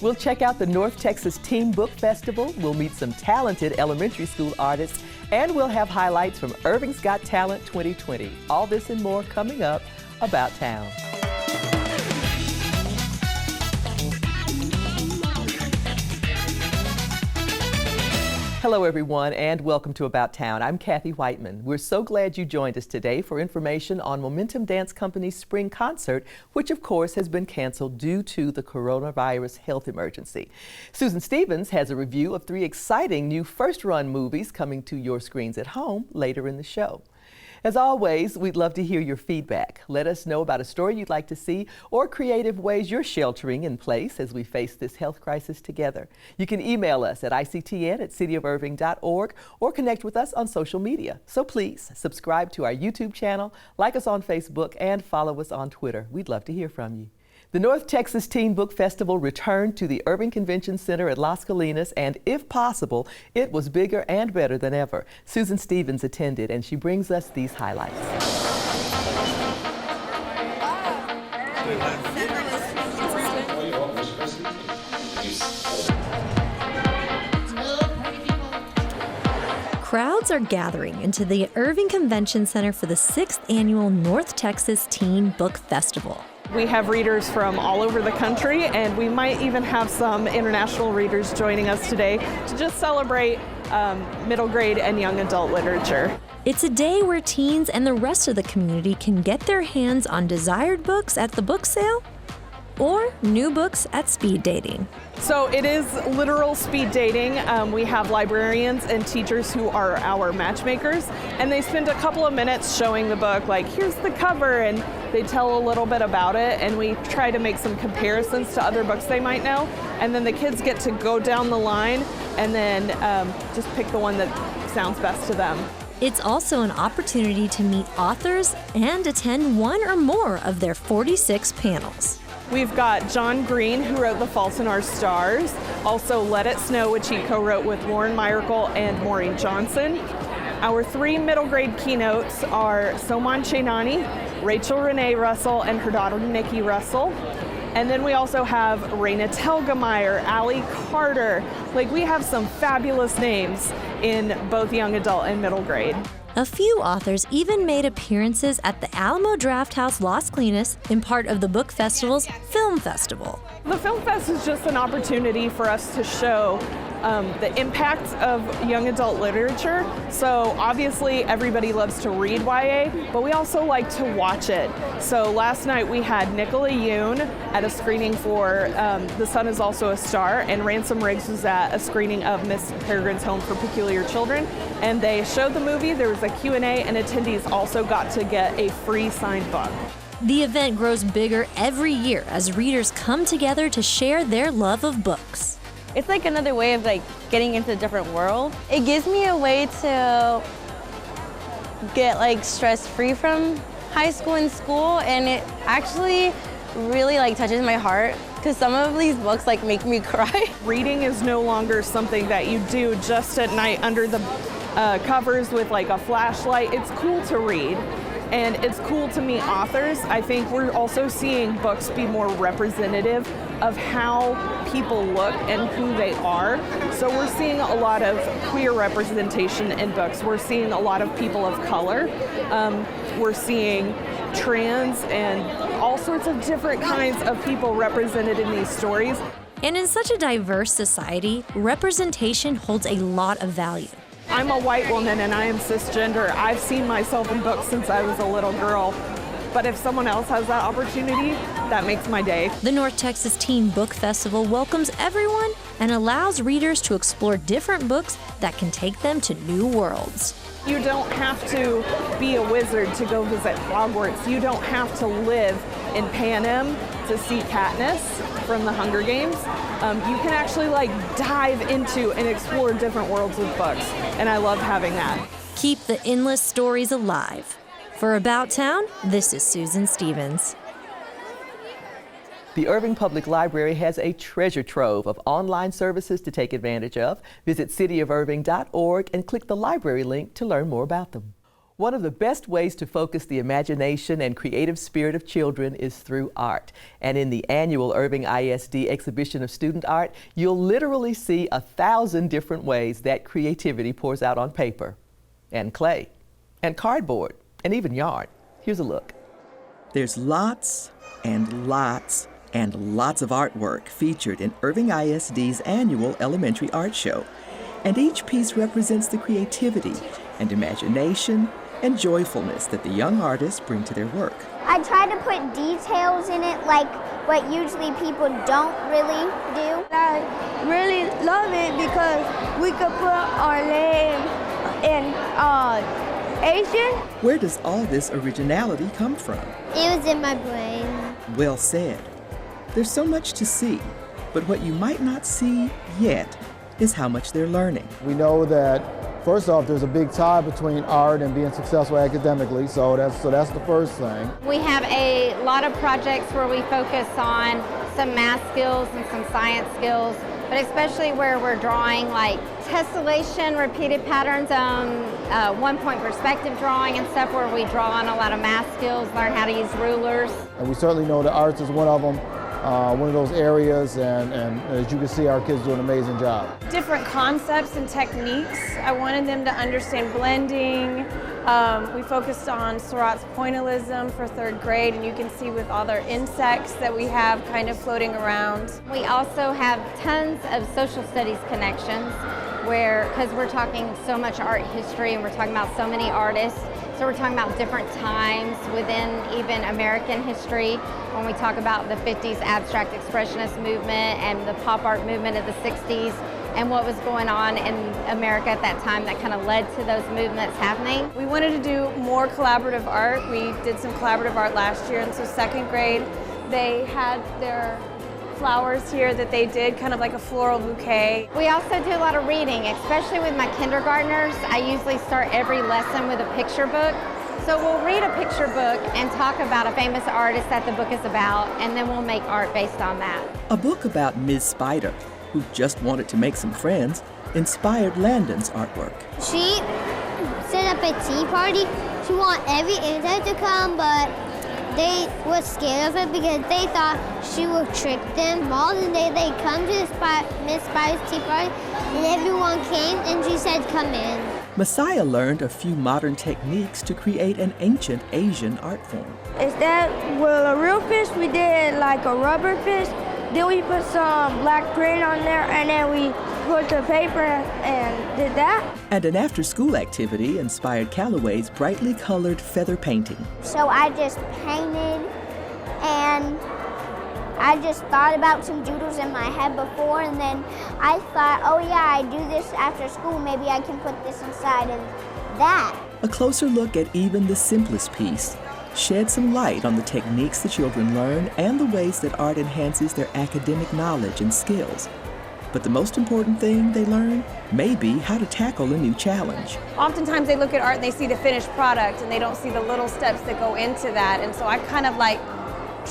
We'll check out the North Texas Teen Book Festival, we'll meet some talented elementary school artists, and we'll have highlights from Irving's Got Talent 2020. All this and more coming up About Town. Hello everyone and welcome to About Town. I'm Kathy Whiteman. We're so glad you joined us today for information on Momentum Dance Company's spring concert, which of course has been canceled due to the coronavirus health emergency. Susan Stevens has a review of 3 exciting new first-run movies coming to your screens at home later in the show. As always, we'd love to hear your feedback. Let us know about a story you'd like to see or creative ways you're sheltering in place as we face this health crisis together. You can email us at ictn@cityofirving.org or connect with us on social media. So please subscribe to our YouTube channel, like us on Facebook, and follow us on Twitter. We'd love to hear from you. The North Texas Teen Book Festival returned to the Irving Convention Center at Las Colinas, and if possible, it was bigger and better than ever. Susan Stevens attended, and she brings us these highlights. Crowds are gathering into the Irving Convention Center for the 6th annual North Texas Teen Book Festival. We have readers from all over the country, and we might even have some international readers joining us today to just celebrate middle grade and young adult literature. It's a day where teens and the rest of the community can get their hands on desired books at the book sale or new books at speed dating. So it is literal speed dating. We have librarians and teachers who are our matchmakers, and they spend a couple of minutes showing the book, like here's the cover, and they tell a little bit about it, and we try to make some comparisons to other books they might know, and then the kids get to go down the line and then just pick the one that sounds best to them. It's also an opportunity to meet authors and attend one or more of their 46 panels. We've got John Green, who wrote The Fault in Our Stars, also Let It Snow, which he co-wrote with Lauren Myracle and Maureen Johnson. Our 3 middle grade keynotes are Soman Chainani, Rachel Renee Russell, and her daughter Nikki Russell. And then we also have Raina Telgemeier, Allie Carter. We have some fabulous names in both young adult and middle grade. A few authors even made appearances at the Alamo Drafthouse Las Colinas in part of the book festival's Film Festival. The Film Fest is just an opportunity for us to show the impact of young adult literature. So obviously everybody loves to read YA, but we also like to watch it. So last night we had Nicola Yoon at a screening for The Sun Is Also a Star, and Ransom Riggs was at a screening of Miss Peregrine's Home for Peculiar Children. And they showed the movie, there was a Q&A, and attendees also got to get a free signed book. The event grows bigger every year as readers come together to share their love of books. It's like another way of getting into a different world. It gives me a way to get stress-free from high school and school, and it actually really touches my heart because some of these books make me cry. Reading is no longer something that you do just at night under the covers with a flashlight. It's cool to read. And it's cool to meet authors. I think we're also seeing books be more representative of how people look and who they are. So we're seeing a lot of queer representation in books. We're seeing a lot of people of color. We're seeing trans and all sorts of different kinds of people represented in these stories. And in such a diverse society, representation holds a lot of value. I'm a white woman and I am cisgender. I've seen myself in books since I was a little girl. But if someone else has that opportunity, that makes my day. The North Texas Teen Book Festival welcomes everyone and allows readers to explore different books that can take them to new worlds. You don't have to be a wizard to go visit Hogwarts. You don't have to live in Panem to see Katniss from the Hunger Games. You can actually dive into and explore different worlds with books, and I love having that. Keep the endless stories alive. For About Town, this is Susan Stevens. The Irving Public Library has a treasure trove of online services to take advantage of. Visit cityofirving.org and click the library link to learn more about them. One of the best ways to focus the imagination and creative spirit of children is through art. And in the annual Irving ISD exhibition of student art, you'll literally see 1,000 different ways that creativity pours out on paper, and clay, and cardboard, and even yarn. Here's a look. There's lots and lots and lots of artwork featured in Irving ISD's annual elementary art show. And each piece represents the creativity and imagination and joyfulness that the young artists bring to their work. I try to put details in it like what usually people don't really do. I really love it because we could put our name in Asian. Where does all this originality come from? It was in my brain. Well said. There's so much to see, but what you might not see yet is how much they're learning. We know that, first off, there's a big tie between art and being successful academically, so that's the first thing. We have a lot of projects where we focus on some math skills and some science skills, but especially where we're drawing like tessellation, repeated patterns, 1-point perspective drawing and stuff where we draw on a lot of math skills, learn how to use rulers. And we certainly know that arts is one of them. One of those areas, and as you can see, our kids do an amazing job. Different concepts and techniques. I wanted them to understand blending. We focused on Seurat's pointillism for 3rd grade, and you can see with all their insects that we have kind of floating around. We also have tons of social studies connections because we're talking so much art history and we're talking about so many artists. So we're talking about different times within even American history when we talk about the 50s abstract expressionist movement and the pop art movement of the 60s and what was going on in America at that time that kind of led to those movements happening. We wanted to do more collaborative art. We did some collaborative art last year, and so 2nd grade, they had their flowers here that they did, kind of like a floral bouquet. We also do a lot of reading, especially with my kindergartners. I usually start every lesson with a picture book. So we'll read a picture book and talk about a famous artist that the book is about, and then we'll make art based on that. A book about Ms. Spider, who just wanted to make some friends, inspired Landon's artwork. She set up a tea party. She wanted every insect to come, but they were scared of it because they thought she would trick them. All the day they come to Miss Spider's tea party, and everyone came, and she said, "Come in." Messiah learned a few modern techniques to create an ancient Asian art form. Instead, with a real fish, we did like a rubber fish. Then we put some black print on there, and then we put the paper and did that. And an after-school activity inspired Callaway's brightly colored feather painting. So I just painted, and I just thought about some doodles in my head before, and then I thought, oh yeah, I do this after school, maybe I can put this inside of that. A closer look at even the simplest piece shed some light on the techniques the children learn and the ways that art enhances their academic knowledge and skills. But the most important thing they learn may be how to tackle a new challenge. Oftentimes they look at art and they see the finished product and they don't see the little steps that go into that, and so I kind of like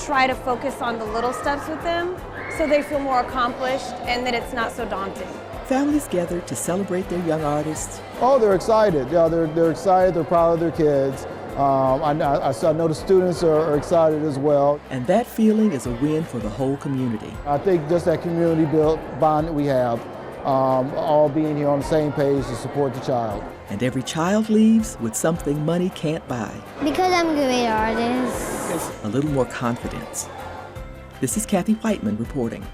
try to focus on the little steps with them so they feel more accomplished and that it's not so daunting. Families gather to celebrate their young artists. Oh, they're excited. Yeah, they're excited. They're proud of their kids. I know the students are excited as well. And that feeling is a win for the whole community. I think just that community built bond that we have, all being here on the same page to support the child. And every child leaves with something money can't buy. Because I'm a great artist. A little more confidence. This is Kathy Whiteman reporting.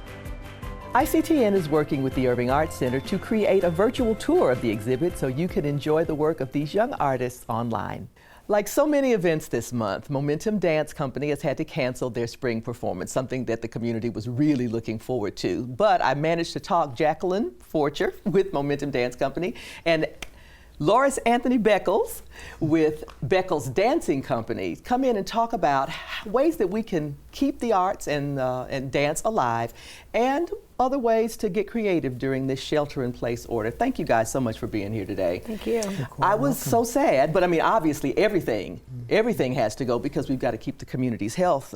ICTN is working with the Irving Art Center to create a virtual tour of the exhibit so you can enjoy the work of these young artists online. Like so many events this month, Momentum Dance Company has had to cancel their spring performance, something that the community was really looking forward to. But I managed to talk Jacqueline Forcher with Momentum Dance Company and Loris Anthony Beckles with Beckles Dancing Company come in and talk about ways that we can keep the arts and dance alive, and other ways to get creative during this shelter-in-place order. Thank you guys so much for being here today. Thank you. I was so sad, but I mean, obviously everything has to go because we've got to keep the community's health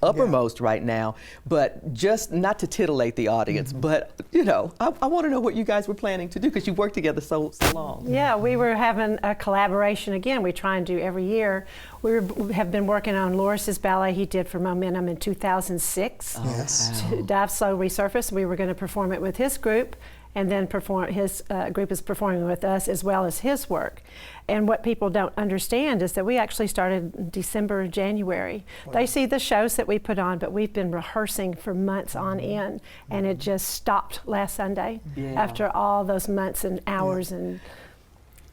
uppermost right now. But just not to titillate the audience, but you know, I want to know what you guys were planning to do because you worked together so long. Yeah, we were having a collaboration again. We try and do every year. We have been working on Loris's ballet he did for Momentum in 2006. Yes. To Dive Slow Resurface. We were going to perform it with his group, and then his group is performing with us as well as his work. And what people don't understand is that we actually started in December, January. Wow. They see the shows that we put on, but we've been rehearsing for months on end, and it just stopped last Sunday after all those months and hours and.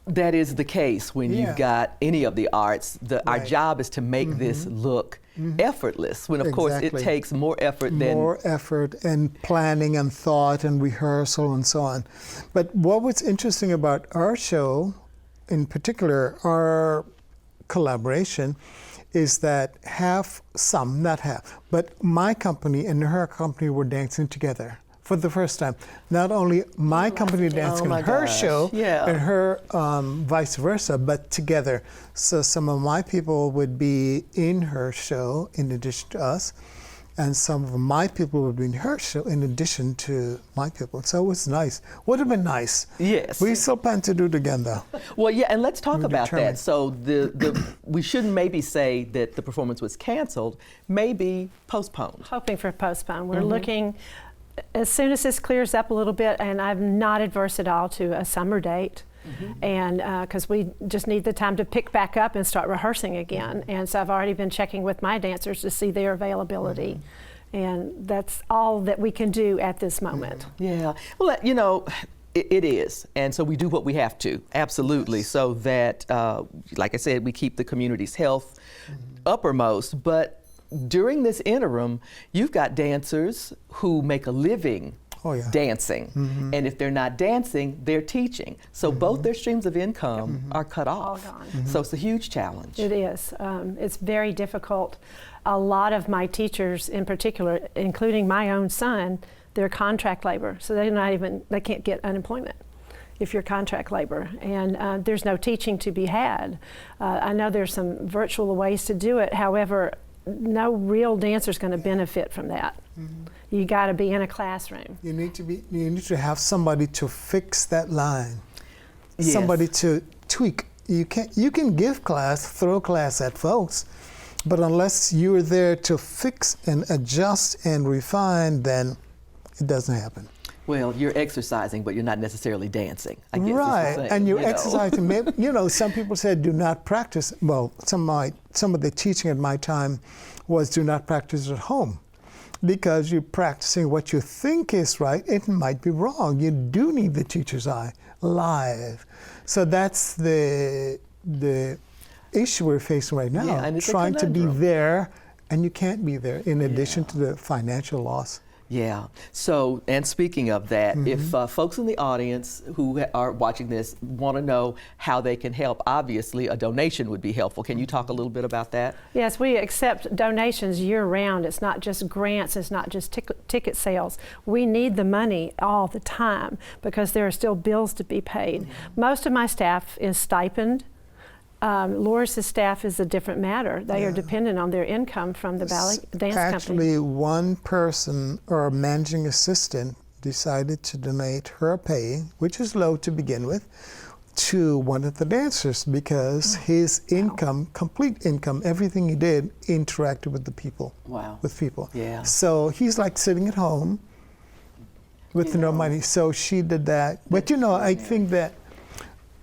That is the case when you've got any of the arts. Our job is to make this look effortless, when of course it takes more effort than... More effort and planning and thought and rehearsal and so on. But what was interesting about our show, in particular, our collaboration, is that not half, but my company and her company were dancing together. For the first time. Not only my company dancing on her show and her vice versa, but together. So some of my people would be in her show in addition to us, and some of my people would be in her show in addition to my people. So it was nice. Would have been nice. Yes. We still plan to do it again though. Well, yeah, and let's talk about that. So we shouldn't maybe say that the performance was canceled, maybe postponed. Hoping for postpone. We're looking. As soon as this clears up a little bit, and I'm not adverse at all to a summer date, and because we just need the time to pick back up and start rehearsing again. And so I've already been checking with my dancers to see their availability. And that's all that we can do at this moment. Yeah, well, you know, it is. And so we do what we have to, absolutely, so that, like I said, we keep the community's health uppermost. But during this interim, you've got dancers who make a living dancing. And if they're not dancing, they're teaching. So both their streams of income are cut off. All gone. So it's a huge challenge. It is. It's very difficult. A lot of my teachers in particular, including my own son, they're contract labor. So they can't get unemployment if you're contract labor, and there's no teaching to be had. I know there's some virtual ways to do it. However, no real dancer is going to benefit from that. You got to be in a classroom. You need to have somebody to fix that line. Somebody to tweak. You can give class, throw class at folks, but unless you're there to fix and adjust and refine, then it doesn't happen. Well, you're exercising, but you're not necessarily dancing, I guess. Right, and you're exercising. Maybe, you know, some people said do not practice. Well, some of the teaching at my time was do not practice at home, because you're practicing what you think is right. It might be wrong. You do need the teacher's eye live. So that's the issue we're facing right now. Yeah, and it's trying to be there, and you can't be there. In addition to the financial loss. Yeah. So, and speaking of that, if folks in the audience who are watching this want to know how they can help, obviously a donation would be helpful. Can you talk a little bit about that? Yes, we accept donations year-round. It's not just grants, it's not just ticket sales. We need the money all the time because there are still bills to be paid. Most of my staff is stipend. Loris's staff is a different matter. They are dependent on their income from the ballet dance company. Actually, one person or managing assistant decided to donate her pay, which is low to begin with, to one of the dancers because his income, complete income, everything he did interacted with the people. Wow. With people. Yeah. So he's like sitting at home with no money. So she did that. But you know, I think that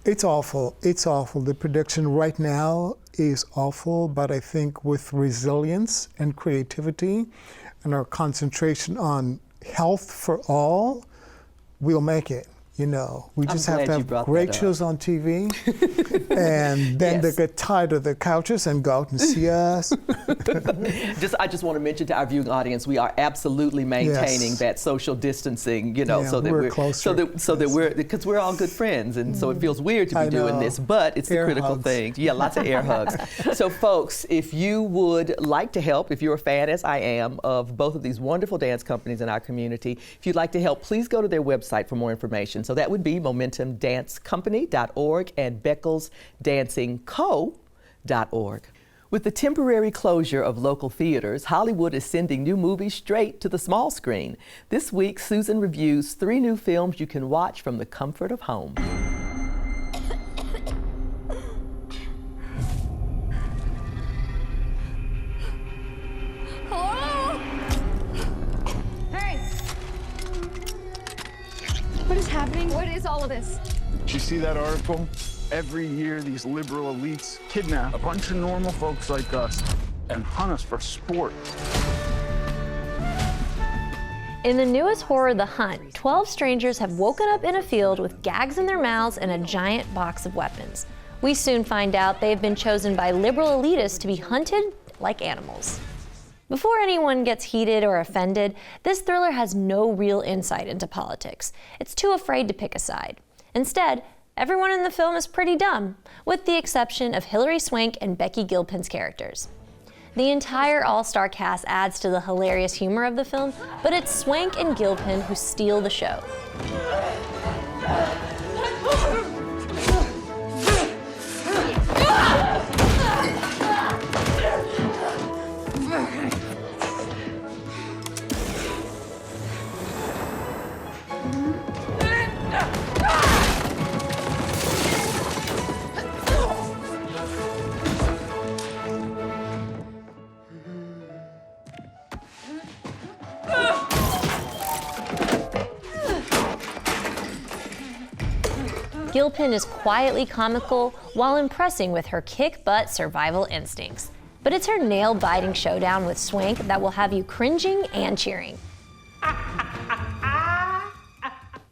it's awful. It's awful. The production right now is awful, but I think with resilience and creativity and our concentration on health for all, we'll make it. You know, we just I'm have to glad you have brought great that up. shows on TV, and then they Yes. get tired of their couches and go out and see us. I just want to mention to our viewing audience, we are absolutely maintaining Yes. that social distancing, you know, Yeah, so that we're we're closer. so that we're, because we're all good friends, and so it feels weird to I be doing know. this, but it's the Air critical hugs. thing. Yeah, lots of air hugs. So folks, if you would like to help, if you're a fan, as I am, of both of these wonderful dance companies in our community, if you'd like to help, please go to their website for more information. So that would be MomentumDanceCompany.org and BeckelsDancingCo.org. With the temporary closure of local theaters, Hollywood is sending new movies straight to the small screen. This week, Susan reviews 3 new films you can watch from the comfort of home. Hey! What is happening? What is all of this? Did you see that article? Every year, these liberal elites kidnap a bunch of normal folks like us and hunt us for sport. In the newest horror, The Hunt, 12 strangers have woken up in a field with gags in their mouths and a giant box of weapons. We soon find out they have been chosen by liberal elitists to be hunted like animals. Before anyone gets heated or offended, this thriller has no real insight into politics. It's too afraid to pick a side. Instead, everyone in the film is pretty dumb, with the exception of Hilary Swank and Becky Gilpin's characters. The entire all-star cast adds to the hilarious humor of the film, but it's Swank and Gilpin who steal the show. Gilpin is quietly comical while impressing with her kick-butt survival instincts. But it's her nail-biting showdown with Swank that will have you cringing and cheering.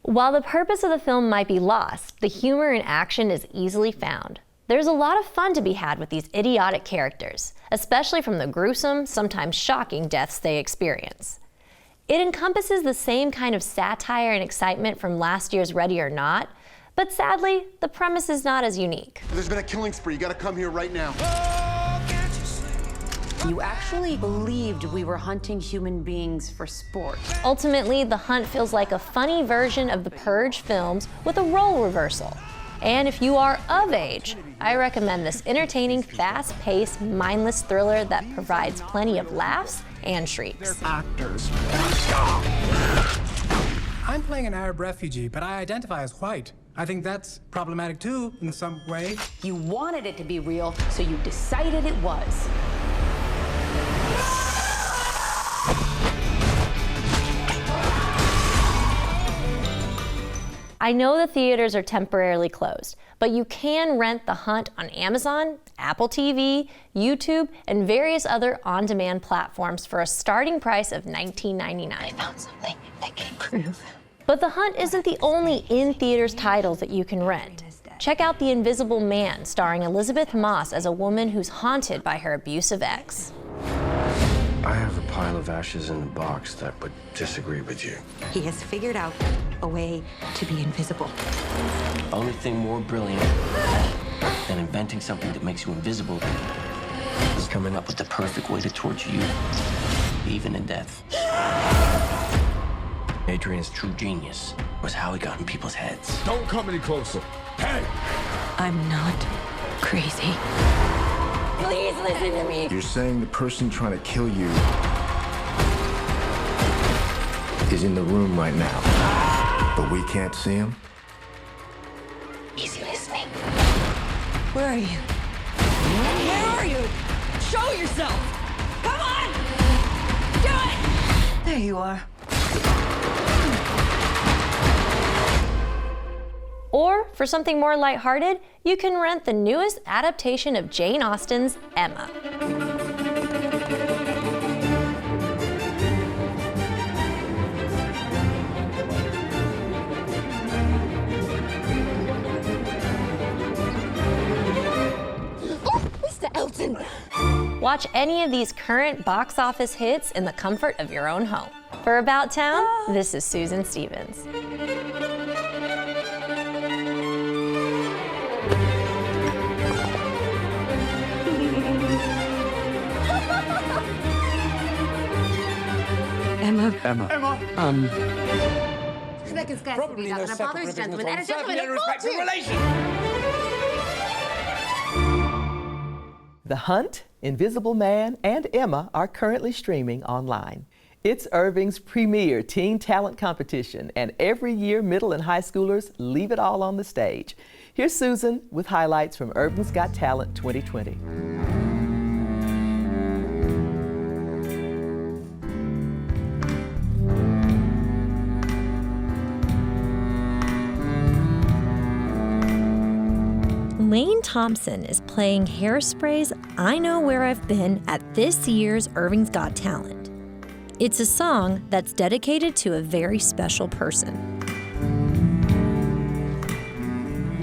While the purpose of the film might be lost, the humor and action is easily found. There's a lot of fun to be had with these idiotic characters, especially from the gruesome, sometimes shocking deaths they experience. It encompasses the same kind of satire and excitement from last year's Ready or Not, but sadly, the premise is not as unique. There's been a killing spree. You gotta come here right now. You actually believed we were hunting human beings for sport. Ultimately, The Hunt feels like a funny version of the Purge films with a role reversal. And if you are of age, I recommend this entertaining, fast-paced, mindless thriller that provides plenty of laughs and shrieks. Actors. I'm playing an Arab refugee, but I identify as white. I think that's problematic too, in some way. You wanted it to be real, so you decided it was. I know the theaters are temporarily closed, but you can rent The Hunt on Amazon, Apple TV, YouTube, and various other on-demand platforms for a starting price of $19.99. I found something that can prove. But The Hunt isn't the only in-theaters title that you can rent. Check out The Invisible Man, starring Elizabeth Moss as a woman who's haunted by her abusive ex. I have a pile of ashes in the box that would disagree with you. He has figured out a way to be invisible. Only thing more brilliant than inventing something that makes you invisible is coming up with the perfect way to torture you, even in death. Adrian's true genius was how he got in people's heads. Don't come any closer. Hey! I'm not crazy. Please listen to me. You're saying the person trying to kill you is in the room right now, but we can't see him? He's listening. Where are you? Where are you? Show yourself! Come on! Do it! There you are. Or, for something more lighthearted, you can rent the newest adaptation of Jane Austen's Emma. Watch any of these current box office hits in the comfort of your own home. For About Town, this is Susan Stevens. Emma. Probably no second gentleman and a gentleman in respectful relation. The Hunt, Invisible Man, and Emma are currently streaming online. It's Irving's premier teen talent competition, and every year middle and high schoolers leave it all on the stage. Here's Susan with highlights from Irving's Got Talent 2020. Lane Thompson is playing Hairspray's I Know Where I've Been at this year's Irving's Got Talent. It's a song that's dedicated to a very special person.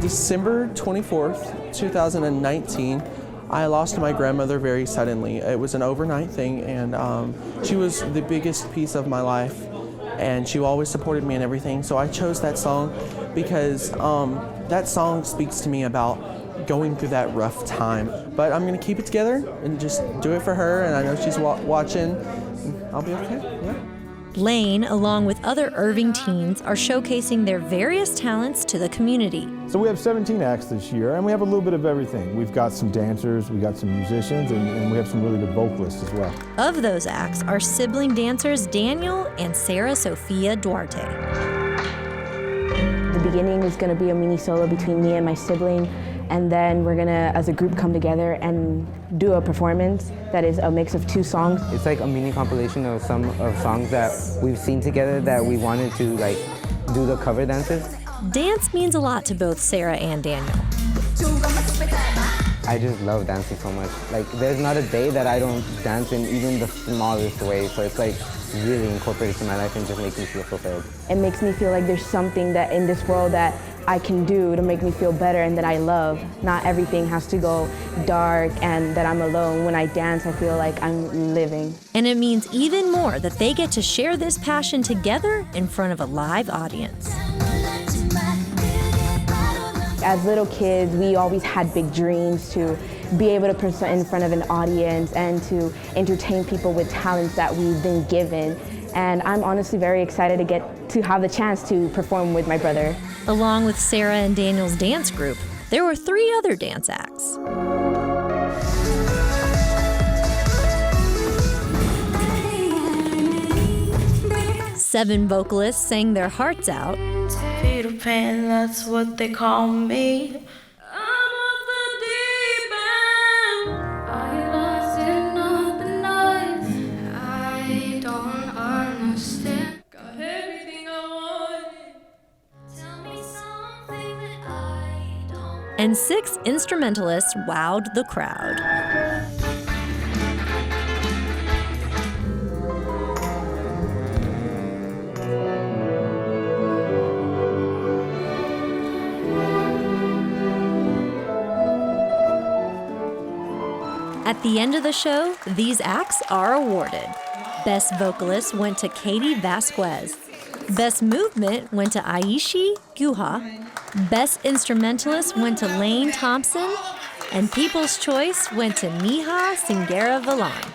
December 24th, 2019, I lost my grandmother very suddenly. It was an overnight thing, and she was the biggest piece of my life, and she always supported me in everything. So I chose that song because that song speaks to me about going through that rough time. But I'm going to keep it together and just do it for her, and I know she's watching. I'll be okay, yeah. Lane, along with other Irving teens, are showcasing their various talents to the community. So we have 17 acts this year, and we have a little bit of everything. We've got some dancers, we got some musicians, and we have some really good vocalists as well. Of those acts are sibling dancers Daniel and Sarah Sofia Duarte. The beginning is going to be a mini solo between me and my sibling, and then we're going to, as a group, come together and do a performance that is a mix of two songs. It's like a mini compilation of some of songs that we've seen together that we wanted to do the cover dances. Dance means a lot to both Sarah and Daniel. I just love dancing so much. There's not a day that I don't dance in even the smallest way, so it's really incorporated to my life and just makes me feel fulfilled. It makes me feel like there's something that in this world that I can do to make me feel better and that I love. Not everything has to go dark and that I'm alone. When I dance, I feel like I'm living. And it means even more that they get to share this passion together in front of a live audience. As little kids, we always had big dreams to be able to present in front of an audience and to entertain people with talents that we've been given. And I'm honestly very excited to get to have the chance to perform with my brother. Along with Sarah and Daniel's dance group, there were 3 other dance acts. Seven vocalists sang their hearts out. Peter Pan, that's what they call me. And 6 instrumentalists wowed the crowd. At the end of the show, these acts are awarded. Best vocalist went to Katie Vasquez. Best movement went to Aishi Guha. Best instrumentalist went to Lane Thompson, and People's Choice went to Neha Singera Valan.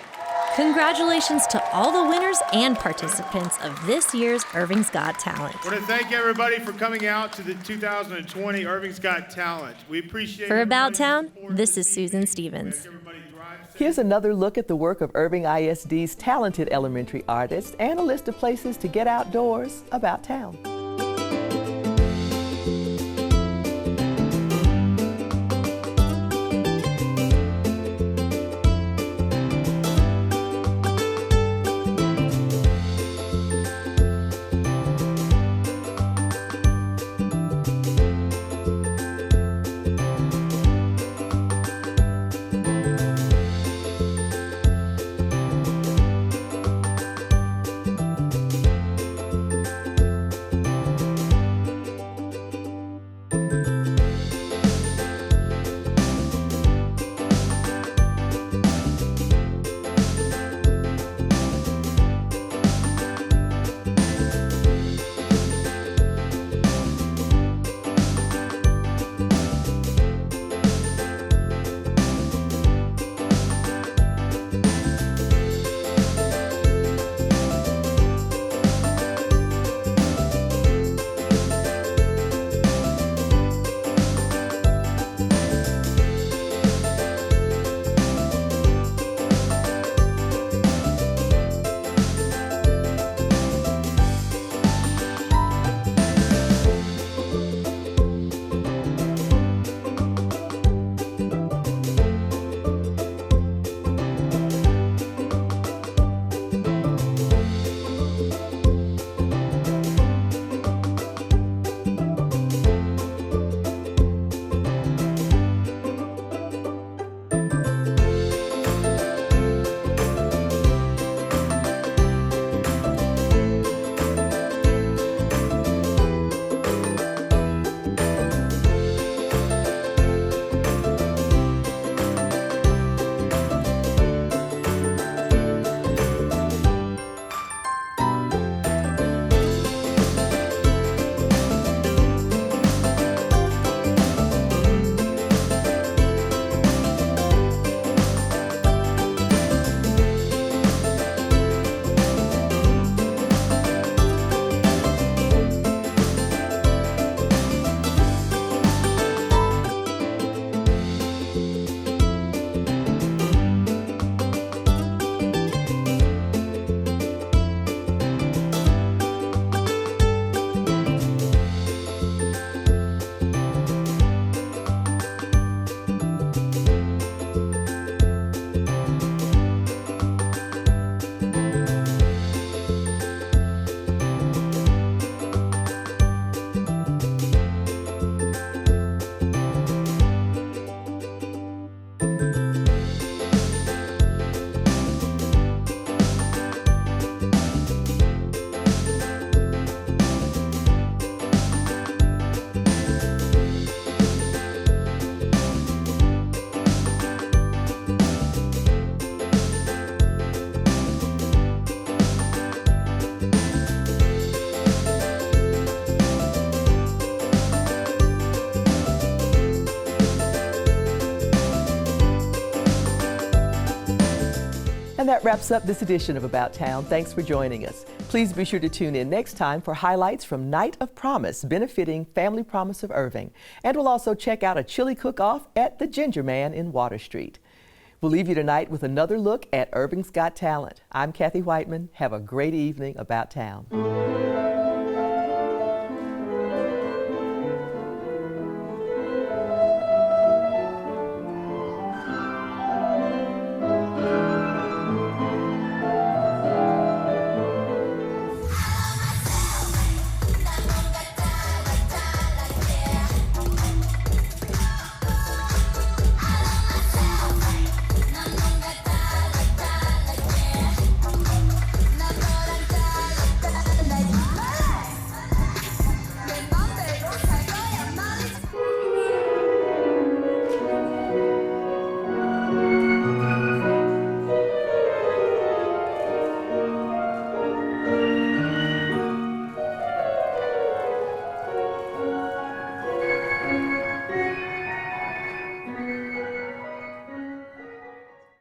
Congratulations to all the winners and participants of this year's Irving's Got Talent. I want to thank everybody for coming out to the 2020 Irving's Got Talent. We appreciate For About Town, this is Susan Stevens. Here's another look at the work of Irving ISD's talented elementary artists and a list of places to get outdoors about town. And that wraps up this edition of About Town. Thanks for joining us. Please be sure to tune in next time for highlights from Night of Promise, benefiting Family Promise of Irving. And we'll also check out a chili cook-off at the Ginger Man in Water Street. We'll leave you tonight with another look at Irving's Got Talent. I'm Kathy Whiteman. Have a great evening about town.